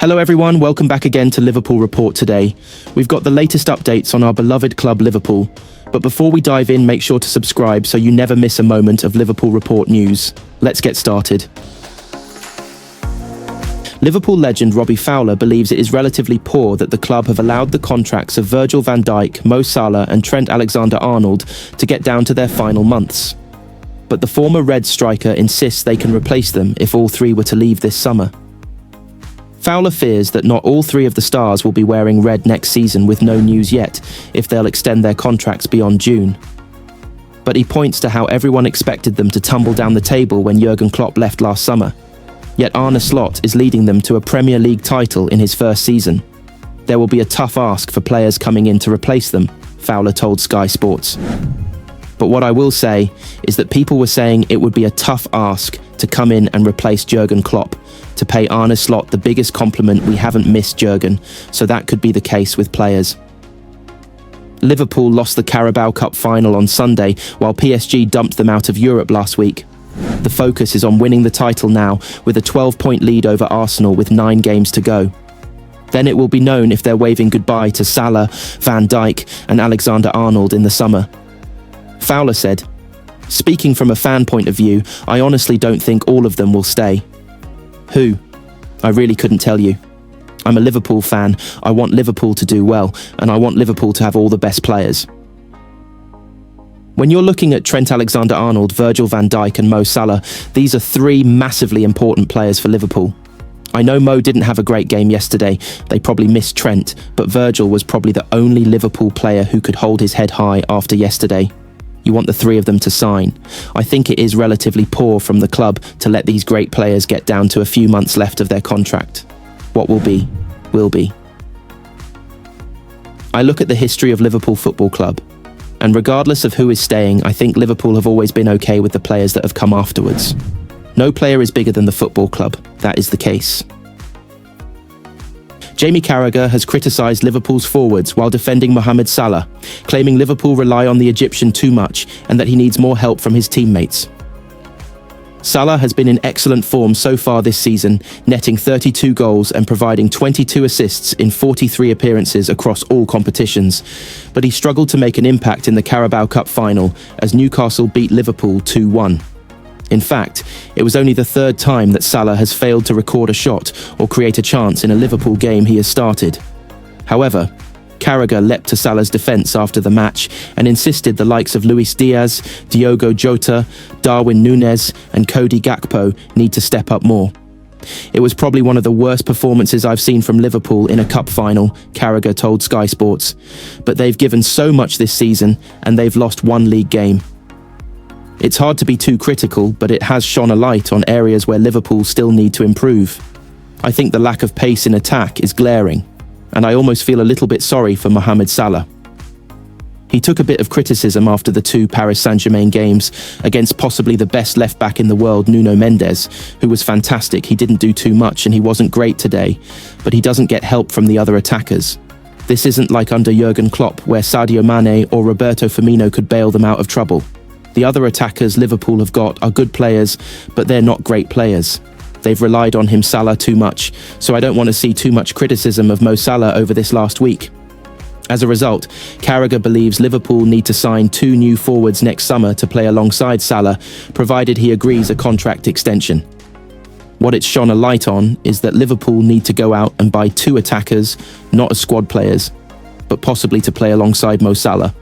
Hello everyone, welcome back again to Liverpool Report today. We've got the latest updates on our beloved club Liverpool. But before we dive in, make sure to subscribe so you never miss a moment of Liverpool Report news. Let's get started. Liverpool legend Robbie Fowler believes it is relatively poor that the club have allowed the contracts of Virgil van Dijk, Mo Salah and Trent Alexander-Arnold to get down to their final months. But the former Reds striker insists they can replace them if all three were to leave this summer. Fowler fears that not all three of the stars will be wearing red next season, with no news yet if they'll extend their contracts beyond June. But he points to how everyone expected them to tumble down the table when Jurgen Klopp left last summer. Yet Arneslot is leading them to a Premier League title in his first season. There will be a tough ask for players coming in to replace them, Fowler told Sky Sports. But what I will say is that people were saying it would be a tough ask to come in and replace Jurgen Klopp, to pay Arneslot the biggest compliment we haven't missed Jurgen, so that could be the case with players. Liverpool lost the Carabao Cup final on Sunday, while PSG dumped them out of Europe last week. The focus is on winning the title now, with a 12-point lead over Arsenal with 9 games to go. Then it will be known if they're waving goodbye to Salah, Van Dijk and Alexander-Arnold in the summer. Fowler said, "Speaking from a fan point of view, I honestly don't think all of them will stay." Who? I really couldn't tell you. I'm a Liverpool fan, I want Liverpool to do well, and I want Liverpool to have all the best players. When you're looking at Trent Alexander-Arnold, Virgil van Dijk and Mo Salah, these are 3 massively important players for Liverpool. I know Mo didn't have a great game yesterday, they probably missed Trent, but Virgil was probably the only Liverpool player who could hold his head high after yesterday. You want the 3 of them to sign. I think it is relatively poor from the club to let these great players get down to a few months left of their contract. What will be, will be. I look at the history of Liverpool Football Club, and regardless of who is staying, I think Liverpool have always been okay with the players that have come afterwards. No player is bigger than the football club, that is the case. Jamie Carragher has criticised Liverpool's forwards while defending Mohamed Salah, claiming Liverpool rely on the Egyptian too much and that he needs more help from his teammates. Salah has been in excellent form so far this season, netting 32 goals and providing 22 assists in 43 appearances across all competitions, but he struggled to make an impact in the Carabao Cup final as Newcastle beat Liverpool 2-1. In fact, it was only the 3rd time that Salah has failed to record a shot or create a chance in a Liverpool game he has started. However, Carragher leapt to Salah's defence after the match and insisted the likes of Luis Diaz, Diogo Jota, Darwin Núñez and Cody Gakpo need to step up more. It was probably one of the worst performances I've seen from Liverpool in a cup final, Carragher told Sky Sports. But they've given so much this season and they've lost 1 league game. It's hard to be too critical, but it has shone a light on areas where Liverpool still need to improve. I think the lack of pace in attack is glaring, and I almost feel a little bit sorry for Mohamed Salah. He took a bit of criticism after the 2 Paris Saint-Germain games against possibly the best left-back in the world, Nuno Mendes, who was fantastic. He didn't do too much and he wasn't great today, but he doesn't get help from the other attackers. This isn't like under Jurgen Klopp, where Sadio Mane or Roberto Firmino could bail them out of trouble. The other attackers Liverpool have got are good players, but they're not great players. They've relied on him Salah too much, so I don't want to see too much criticism of Mo Salah over this last week. As a result, Carragher believes Liverpool need to sign 2 new forwards next summer to play alongside Salah, provided he agrees a contract extension. What it's shone a light on is that Liverpool need to go out and buy 2 attackers, not as squad players, but possibly to play alongside Mo Salah,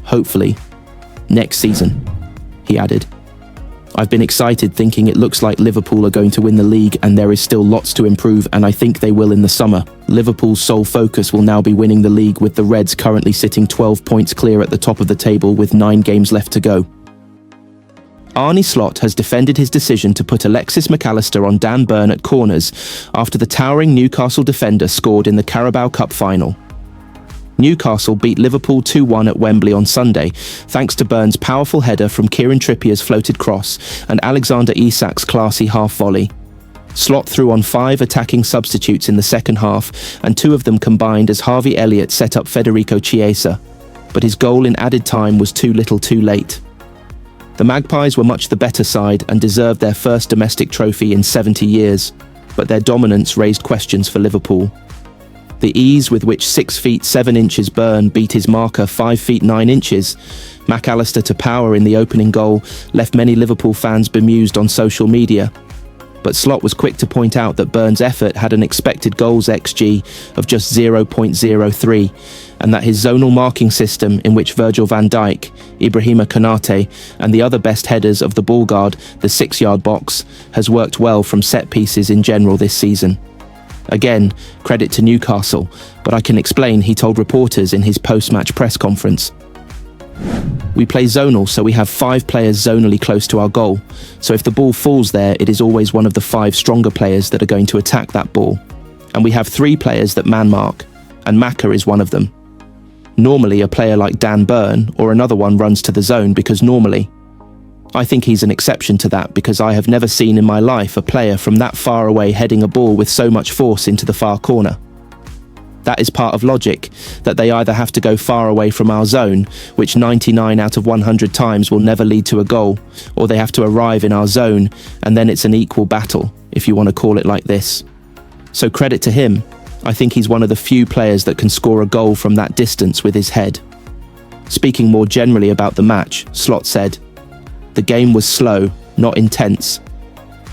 hopefully, next season. He added, "I've been excited thinking it looks like Liverpool are going to win the league and there is still lots to improve and I think they will in the summer. Liverpool's sole focus will now be winning the league, with the Reds currently sitting 12 points clear at the top of the table with 9 games left to go." Arneslot has defended his decision to put Alexis McAllister on Dan Burn at corners after the towering Newcastle defender scored in the Carabao Cup final. Newcastle beat Liverpool 2-1 at Wembley on Sunday, thanks to Burn's powerful header from Kieran Trippier's floated cross and Alexander Isak's classy half-volley. Slot threw on 5 attacking substitutes in the second half, and 2 of them combined as Harveyelliott set up Federicochiesa, but his goal in added time was too little too late. The Magpies were much the better side and deserved their first domestic trophy in 70 years. but their dominance raised questions for Liverpool. The ease with which 6 feet 7 inches Burn beat his marker 5 feet 9 inches, McAllister to power in the opening goal, left many Liverpool fans bemused on social media. But Slot was quick to point out that Burn's effort had an expected goals XG of just 0.03, and that his zonal marking system, in which Virgil van Dijk, Ibrahima Konate, and the other best headers of the ball guard, the 6-yard box, has worked well from set pieces in general this season. Again, credit to Newcastle, but I can explain, he told reporters in his post-match press conference. We play zonal, so we have 5 players zonally close to our goal. So if the ball falls there, it is always one of the 5 stronger players that are going to attack that ball. And we have 3 players that man mark, and Maka is one of them. Normally, a player like Dan Burn or another one runs to the zone because normally. I think he's an exception to that because I have never seen in my life a player from that far away heading a ball with so much force into the far corner. That is part of logic, that they either have to go far away from our zone, which 99 out of 100 times will never lead to a goal, or they have to arrive in our zone, and then it's an equal battle, if you want to call it like this. So credit to him, I think he's one of the few players that can score a goal from that distance with his head. Speaking more generally about the match, Slot said, "The game was slow, not intense.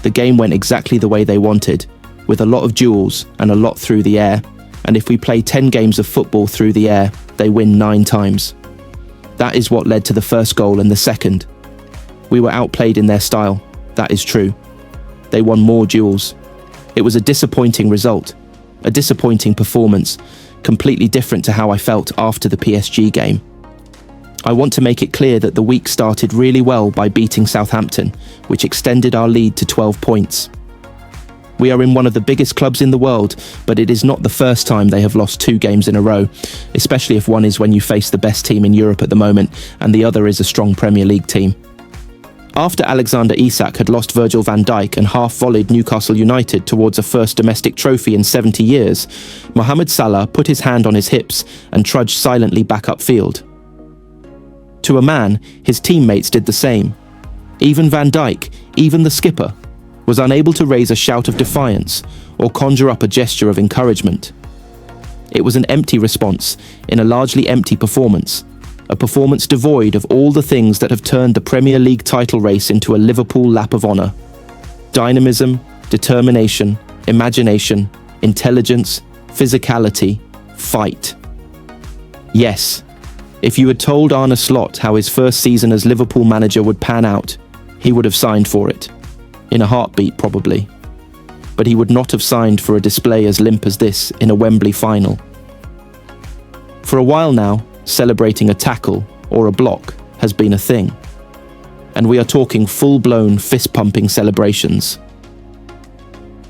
The game went exactly the way they wanted, with a lot of duels and a lot through the air. And if we play 10 games of football through the air, they win 9 times. That is what led to the first goal and the second. We were outplayed in their style, that is true. They won more duels. It was a disappointing result, a disappointing performance, completely different to how I felt after the PSG game. I want to make it clear that the week started really well by beating Southampton, which extended our lead to 12 points. We are in one of the biggest clubs in the world, but it is not the first time they have lost 2 games in a row, especially if one is when you face the best team in Europe at the moment and the other is a strong Premier League team. After Alexander Isak had lost Virgil van Dijk and half-volleyed Newcastle United towards a first domestic trophy in 70 years, Mohamed Salah put his hand on his hips and trudged silently back upfield. To a man, his teammates did the same. Even Van Dijk, even the skipper, was unable to raise a shout of defiance or conjure up a gesture of encouragement. It was an empty response in a largely empty performance, a performance devoid of all the things that have turned the Premier League title race into a Liverpool lap of honour. Dynamism, determination, imagination, intelligence, physicality, fight. Yes, if you had told Arneslot how his first season as Liverpool manager would pan out, he would have signed for it. In a heartbeat, probably. But he would not have signed for a display as limp as this in a Wembley final. For a while now, celebrating a tackle or a block has been a thing. And we are talking full-blown fist-pumping celebrations.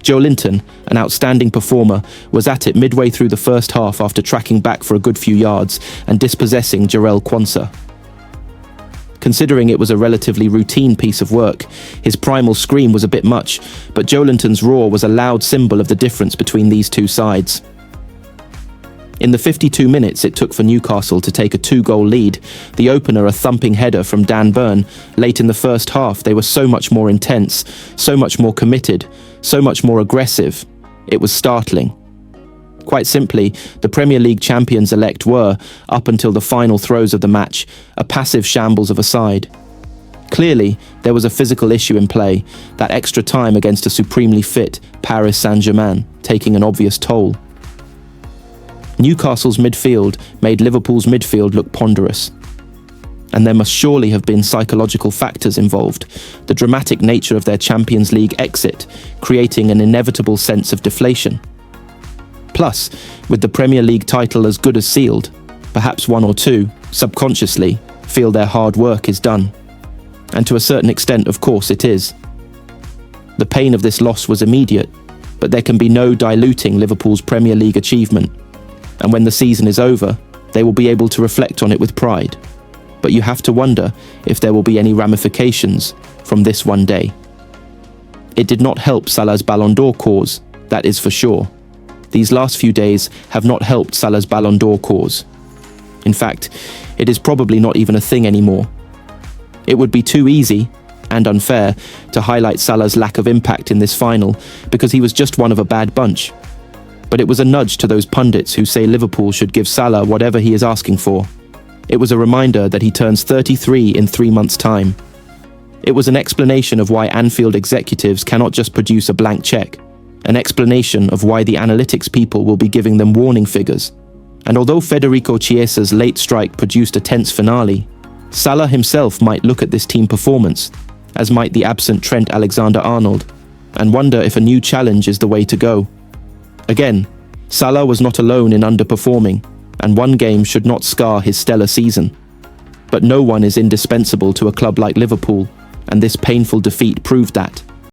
Joe Linton, an outstanding performer, was at it midway through the first half after tracking back for a good few yards and dispossessing Jarell Quansah. Considering it was a relatively routine piece of work, his primal scream was a bit much, but Joe Linton's roar was a loud symbol of the difference between these two sides. In the 52 minutes it took for Newcastle to take a 2-goal lead, the opener a thumping header from Dan Burn, late in the first half they were so much more intense, so much more committed, so much more aggressive. It was startling. Quite simply, the Premier League champions-elect were, up until the final throes of the match, a passive shambles of a side. Clearly, there was a physical issue in play, that extra time against a supremely fit Paris Saint-Germain, taking an obvious toll. Newcastle's midfield made Liverpool's midfield look ponderous. And there must surely have been psychological factors involved, the dramatic nature of their Champions League exit, creating an inevitable sense of deflation. Plus, with the Premier League title as good as sealed, perhaps one or two, subconsciously, feel their hard work is done. And to a certain extent, of course, it is. The pain of this loss was immediate, but there can be no diluting Liverpool's Premier League achievement. And when the season is over, they will be able to reflect on it with pride. But you have to wonder if there will be any ramifications from this one day. It did not help Salah's Ballon d'Or cause, that is for sure. These last few days have not helped Salah's Ballon d'Or cause. In fact, it is probably not even a thing anymore. It would be too easy, and unfair to highlight Salah's lack of impact in this final because he was just one of a bad bunch. But it was a nudge to those pundits who say Liverpool should give Salah whatever he is asking for. It was a reminder that he turns 33 in 3 months' time. It was an explanation of why Anfield executives cannot just produce a blank check, an explanation of why the analytics people will be giving them warning figures. And although Federicociesa's late strike produced a tense finale, Salah himself might look at this team performance, as might the absent Trent Alexander-Arnold, and wonder if a new challenge is the way to go. Again, Salah was not alone in underperforming, and one game should not scar his stellar season. But no one is indispensable to a club like Liverpool, and this painful defeat proved that.